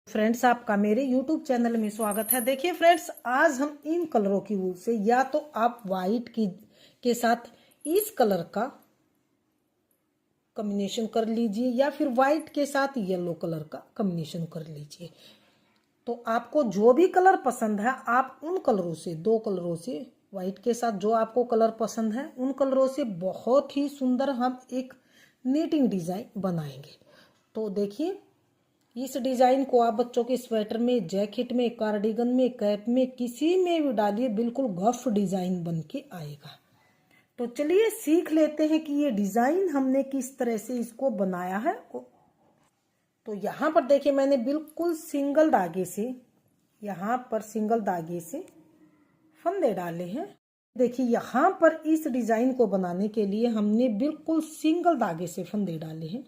Friends, आपका मेरे YouTube channel में स्वागत है। देखिए फ्रेंड्स, आज हम इन कलरों की वूल से या तो आप वाइट की के साथ इस कलर का कॉम्बिनेशन कर लीजिए या फिर वाइट के साथ येलो कलर का कॉम्बिनेशन कर लीजिए। तो आपको जो भी कलर पसंद है आप उन कलरों से, दो कलरों से, वाइट के साथ जो आपको कलर पसंद है उन कलरों से बहुत ही सुंदर हम एक नीटिंग डिजाइन बनाएंगे। तो देखिए, इस डिजाइन को आप बच्चों के स्वेटर में, जैकेट में, कार्डिगन में, कैप में, किसी में भी डालिए, बिल्कुल गफ डिजाइन बन के आएगा। तो चलिए सीख लेते हैं कि ये डिजाइन हमने किस तरह से इसको बनाया है। तो यहाँ पर देखिए, मैंने बिल्कुल सिंगल धागे से, यहाँ पर सिंगल धागे से फंदे डाले हैं। देखिए यहाँ पर इस डिजाइन को बनाने के लिए हमने बिल्कुल सिंगल धागे से फंदे डाले हैं।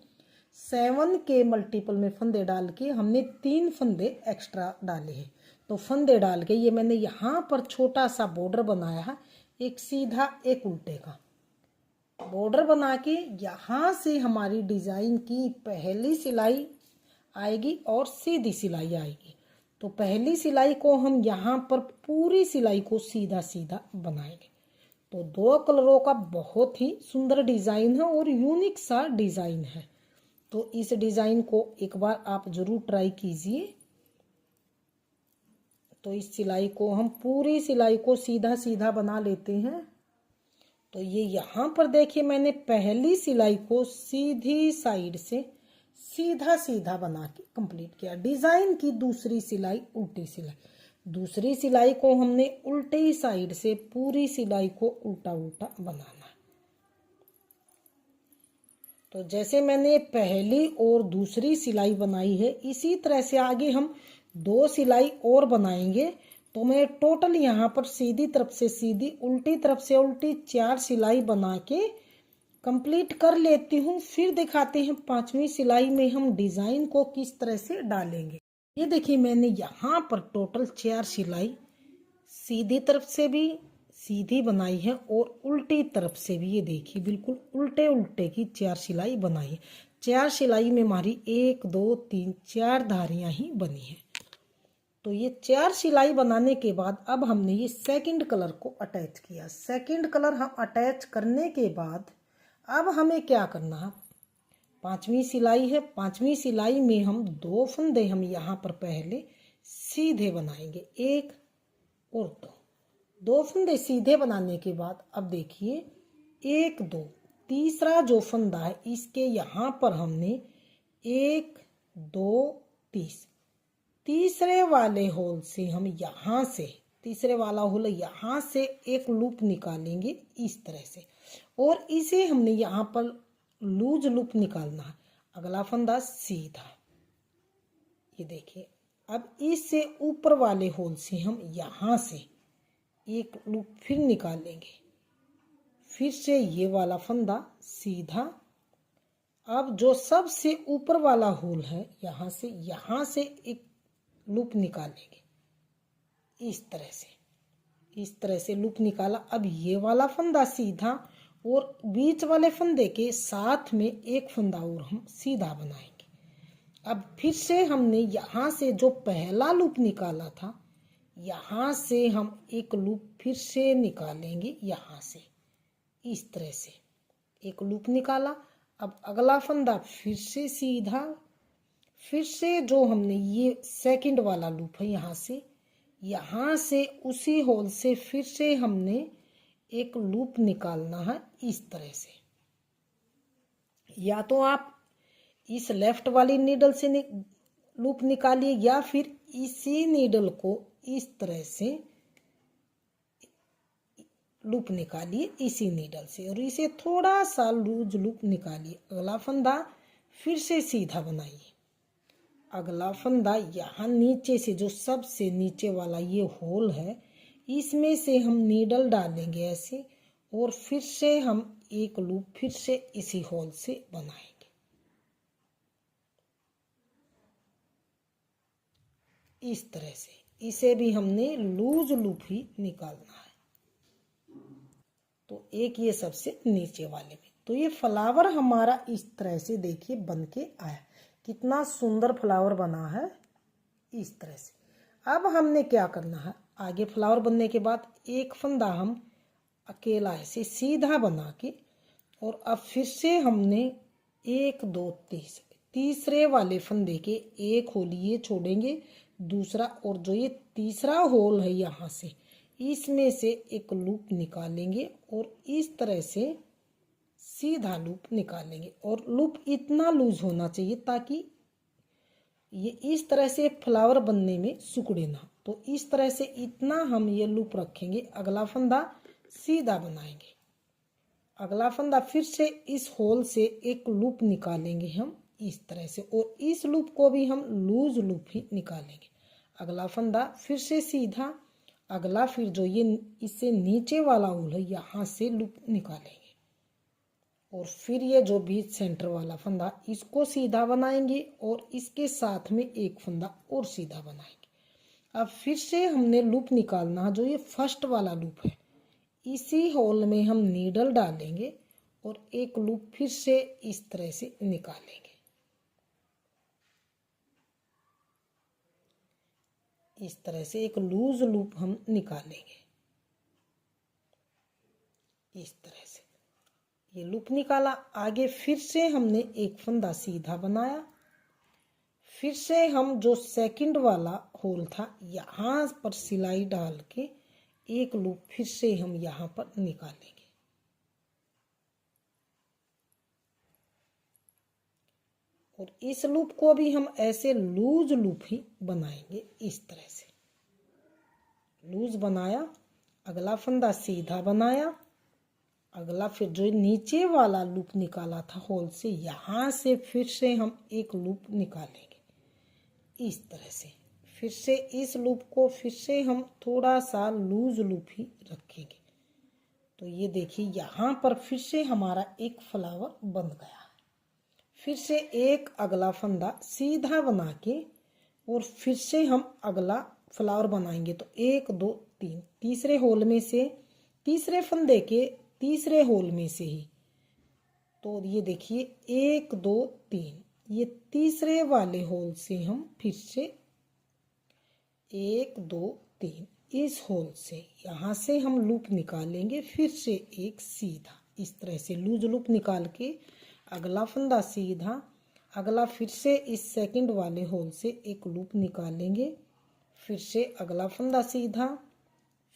7 के मल्टीपल में फंदे डाल के हमने 3 फंदे एक्स्ट्रा डाले हैं। तो फंदे डाल के ये मैंने यहाँ पर छोटा सा बॉर्डर बनाया है, एक सीधा एक उल्टे का बॉर्डर बना के यहाँ से हमारी डिजाइन की पहली सिलाई आएगी और सीधी सिलाई आएगी। तो पहली सिलाई को हम यहाँ पर पूरी सिलाई को सीधा सीधा बनाएंगे। तो 2 कलरों का बहुत ही सुंदर डिजाइन है और यूनिक सा डिजाइन है। तो इस डिजाइन को एक बार आप जरूर ट्राई कीजिए। तो इस सिलाई को हम पूरी सिलाई को सीधा सीधा बना लेते हैं। तो ये यहाँ पर देखिए, मैंने पहली सिलाई को सीधी साइड से सीधा सीधा बना के कंप्लीट किया। डिजाइन की दूसरी सिलाई उल्टी सिलाई, दूसरी सिलाई को हमने उल्टी साइड से पूरी सिलाई को उल्टा उल्टा बनाना। तो जैसे मैंने पहली और दूसरी सिलाई बनाई है, इसी तरह से आगे हम 2 सिलाई और बनाएंगे। तो मैं टोटल यहाँ पर सीधी तरफ से सीधी, उल्टी तरफ से उल्टी 4 सिलाई बना के कंप्लीट कर लेती हूँ। फिर दिखाते हैं 5वीं सिलाई में हम डिजाइन को किस तरह से डालेंगे। ये देखिए, मैंने यहाँ पर टोटल 4 सिलाई सीधी तरफ से भी सीधी बनाई है और उल्टी तरफ से भी, ये देखिए बिल्कुल उल्टे उल्टे की 4 सिलाई बनाई है। 4 सिलाई में हमारी 1 2 3 4 धारियां ही बनी है। तो ये 4 सिलाई बनाने के बाद अब हमने ये सेकंड कलर को अटैच किया। सेकंड कलर हम अटैच करने के बाद अब हमें क्या करना है, 5वीं सिलाई है। 5वीं सिलाई में हम 2 फंदे हम यहाँ पर पहले सीधे बनाएंगे, 1 और 2 फंदे सीधे बनाने के बाद अब देखिए 1 2, तीसरा जो फंदा है इसके यहाँ पर हमने 1 2 तीसरे वाले होल से हम यहाँ से, तीसरे वाला होल यहाँ से एक लूप निकालेंगे इस तरह से, और इसे हमने यहाँ पर लूज लूप निकालना है। अगला फंदा सीधा, ये देखिए। अब इससे ऊपर वाले होल से हम यहाँ से एक लूप फिर निकालेंगे, फिर से ये वाला फंदा सीधा। अब जो सबसे ऊपर वाला होल है यहाँ से एक लूप निकालेंगे इस तरह से लूप निकाला। अब ये वाला फंदा सीधा और बीच वाले फंदे के साथ में एक फंदा और हम सीधा बनाएंगे। अब फिर से हमने यहाँ से जो पहला लूप निकाला था, यहाँ से हम एक लूप फिर से निकालेंगे, यहाँ से इस तरह से एक लूप निकाला। अब अगला फंदा फिर से सीधा, फिर से जो हमने ये सेकंड वाला लूप है यहाँ से उसी होल से फिर से हमने एक लूप निकालना है इस तरह से। या तो आप इस लेफ्ट वाली नीडल से लूप निकालिए या फिर इसी नीडल को इस तरह से लूप निकालिए इसी नीडल से, और इसे थोड़ा सा लूज लूप निकालिए। अगला फंदा फिर से सीधा बनाइए। अगला फंदा यहाँ नीचे से, जो सबसे नीचे वाला ये होल है, इसमें से हम नीडल डालेंगे ऐसे, और फिर से हम एक लूप फिर से इसी होल से बनाएंगे इस तरह से। इसे भी हमने लूज लूप ही निकालना है। तो एक ये सबसे नीचे वाले में। तो ये फ्लावर हमारा इस तरह से देखिए बन के आया। कितना सुंदर फ्लावर बना है। इस तरह से। अब हमने क्या करना है, आगे फ्लावर बनने के बाद एक फंदा हम अकेला ऐसे सीधा बना के, और अब फिर से हमने 1 2 तीसरे वाले फंदे के एक होल ये छोड़ेंगे, दूसरा, और जो ये तीसरा होल है यहाँ से, इसमें से एक लूप निकालेंगे और इस तरह से सीधा लूप निकालेंगे। और लूप इतना लूज होना चाहिए ताकि ये इस तरह से फ्लावर बनने में सिकुड़े ना। तो इस तरह से इतना हम ये लूप रखेंगे। अगला फंदा सीधा बनाएंगे, अगला फंदा फिर से इस होल से एक लूप निकालेंगे हम इस तरह से, और इस लूप को भी हम लूज लूप ही निकालेंगे। अगला फंदा फिर से सीधा, अगला फिर जो ये इससे नीचे वाला होल है यहाँ से लूप निकालेंगे, और फिर ये जो बीच सेंटर वाला फंदा इसको सीधा बनाएंगे और इसके साथ में एक फंदा और सीधा बनाएंगे। अब फिर से हमने लूप निकालना जो ये फर्स्ट वाला लूप है, इसी होल में हम नीडल डालेंगे और एक लूप फिर से इस तरह से निकालेंगे। इस तरह से एक लूज लूप हम निकालेंगे इस तरह से। ये लूप निकाला, आगे फिर से हमने एक फंदा सीधा बनाया, फिर से हम जो सेकंड वाला होल था यहाँ पर सिलाई डाल के एक लूप फिर से हम यहाँ पर निकालेंगे। और इस लूप को भी हम ऐसे लूज लूप ही बनाएंगे इस तरह से। लूज बनाया, अगला फंदा सीधा बनाया, अगला फिर जो नीचे वाला लूप निकाला था होल से यहाँ से फिर से हम एक लूप निकालेंगे इस तरह से। फिर से इस लूप को फिर से हम थोड़ा सा लूज लूप ही रखेंगे। तो ये देखिए यहाँ पर फिर से हमारा एक फ्लावर बन गया है। फिर से एक अगला फंदा सीधा बना के और फिर से हम अगला फ्लावर बनाएंगे। तो 1 2 3 तीसरे होल में से, तीसरे फंदे के तीसरे होल में से ही, तो ये देखिए 1 2 3 ये तीसरे वाले होल से हम फिर से 1 2 3 इस होल से यहाँ से हम लूप निकालेंगे, फिर से एक सीधा इस तरह से लूज लूप निकाल के अगला फंदा सीधा, अगला फिर से इस सेकंड वाले होल से एक लूप निकालेंगे, फिर से अगला फंदा सीधा,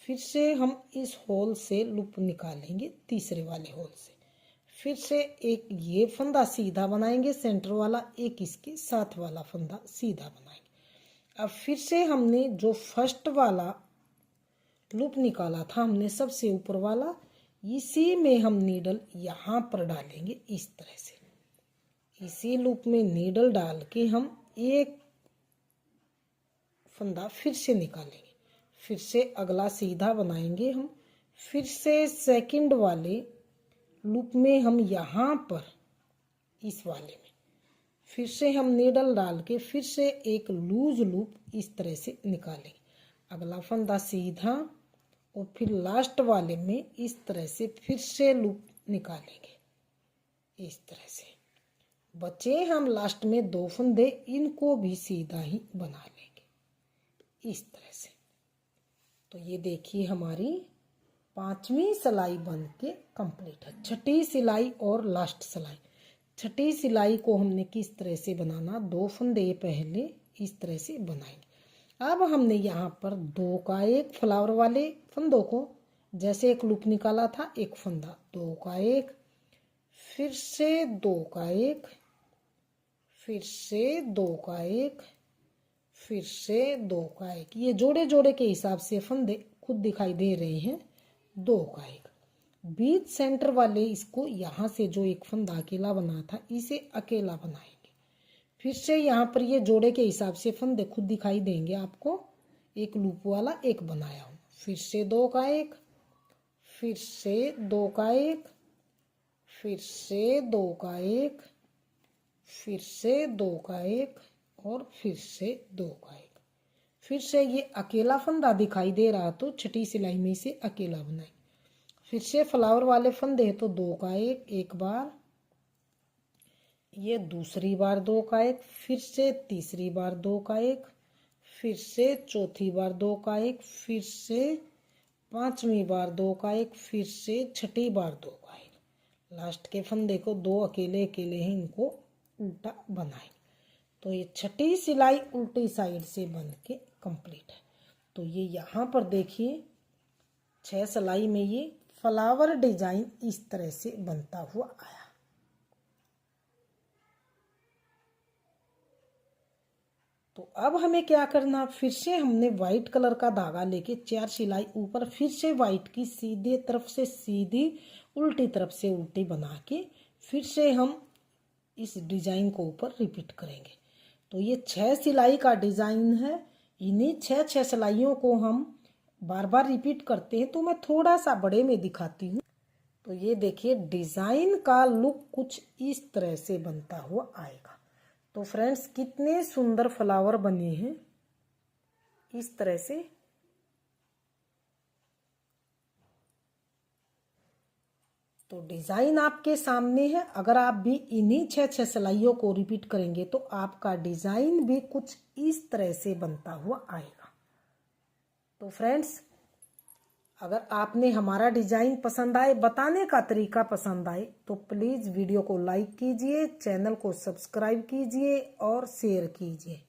फिर से हम इस होल से लूप निकालेंगे तीसरे वाले होल से, फिर से एक ये फंदा सीधा बनाएंगे सेंटर वाला, एक इसके साथ वाला फंदा सीधा बनाएंगे। अब फिर से हमने जो फर्स्ट वाला लूप निकाला था हमने सबसे ऊपर वाला, इसी में हम नीडल यहाँ पर डालेंगे इस तरह से। इसी लूप में नीडल डाल के हम एक फंदा फिर से निकालेंगे, फिर से अगला सीधा बनाएंगे हम, फिर से सेकंड वाले लूप में हम यहाँ पर इस वाले में फिर से हम नीडल डाल के फिर से एक लूज लूप इस तरह से निकालेंगे। अगला फंदा सीधा और फिर लास्ट वाले में इस तरह से फिर से लूप निकालेंगे इस तरह से। बचे हम लास्ट में 2 फंदे, इनको भी सीधा ही बना लेंगे इस तरह से। तो ये देखिए हमारी 5वीं सिलाई बन के कंप्लीट है। छठी सिलाई और लास्ट सिलाई। छठी सिलाई को हमने किस तरह से बनाना, 2 फंदे पहले इस तरह से बनाएंगे। अब हमने यहाँ पर 2 का 1 फ्लावर वाले फंदों को जैसे एक लूप निकाला था, एक फंदा, 2 का 1, फिर से 2 का 1, फिर से 2 का 1, फिर से 2 का 1। ये जोड़े जोड़े के हिसाब से फंदे खुद दिखाई दे रहे हैं। 2 का 1 बीच सेंटर वाले इसको यहाँ से जो एक फंदा अकेला बना था इसे अकेला बनाएंगे। फिर से यहाँ पर ये जोड़े के हिसाब से फंदे खुद दिखाई देंगे आपको। एक लूप वाला एक बनाया हूँ, फिर से 2 का 1, फिर से 2 का 1, फिर से 2 का 1, फिर से 2 का 1 और फिर से 2 का 1। फिर से ये अकेला फंदा दिखाई दे रहा तो छठी सिलाई में से अकेला बनाएंगे। फिर से फ्लावर वाले फंदे तो 2 का 1 एक बार, ये दूसरी बार 2 का 1, फिर से तीसरी बार 2 का 1, फिर से चौथी बार 2 का 1, फिर से पांचवी बार 2 का 1, फिर से छठी बार 2 का 1। लास्ट के फंदे को 2 अकेले अकेले ही इनको उल्टा बनाए। तो ये छठी सिलाई उल्टी साइड से बन के कंप्लीट है। तो ये यहाँ पर देखिए 6 सिलाई में ये फ्लावर डिजाइन इस तरह से बनता हुआ आया। तो अब हमें क्या करना, फिर से हमने वाइट कलर का धागा लेके 4 सिलाई ऊपर, फिर से वाइट की सीधे तरफ से सीधी, उल्टी तरफ से उल्टी बना के फिर से हम इस डिजाइन को ऊपर रिपीट करेंगे। तो ये 6 सिलाई का डिजाइन है। इन्हीं 6 सिलाइयों को हम बार बार रिपीट करते हैं। तो मैं थोड़ा सा बड़े में दिखाती हूँ। तो ये देखिए डिजाइन का लुक कुछ इस तरह से बनता हुआ आएगा। तो फ्रेंड्स कितने सुंदर फ्लावर बने हैं इस तरह से। तो डिजाइन आपके सामने है। अगर आप भी इन्हीं 6 सिलाइयों को रिपीट करेंगे तो आपका डिजाइन भी कुछ इस तरह से बनता हुआ आएगा। तो फ्रेंड्स अगर आपने हमारा डिजाइन पसंद आए, बताने का तरीका पसंद आए, तो प्लीज वीडियो को लाइक कीजिए, चैनल को सब्सक्राइब कीजिए और शेयर कीजिए।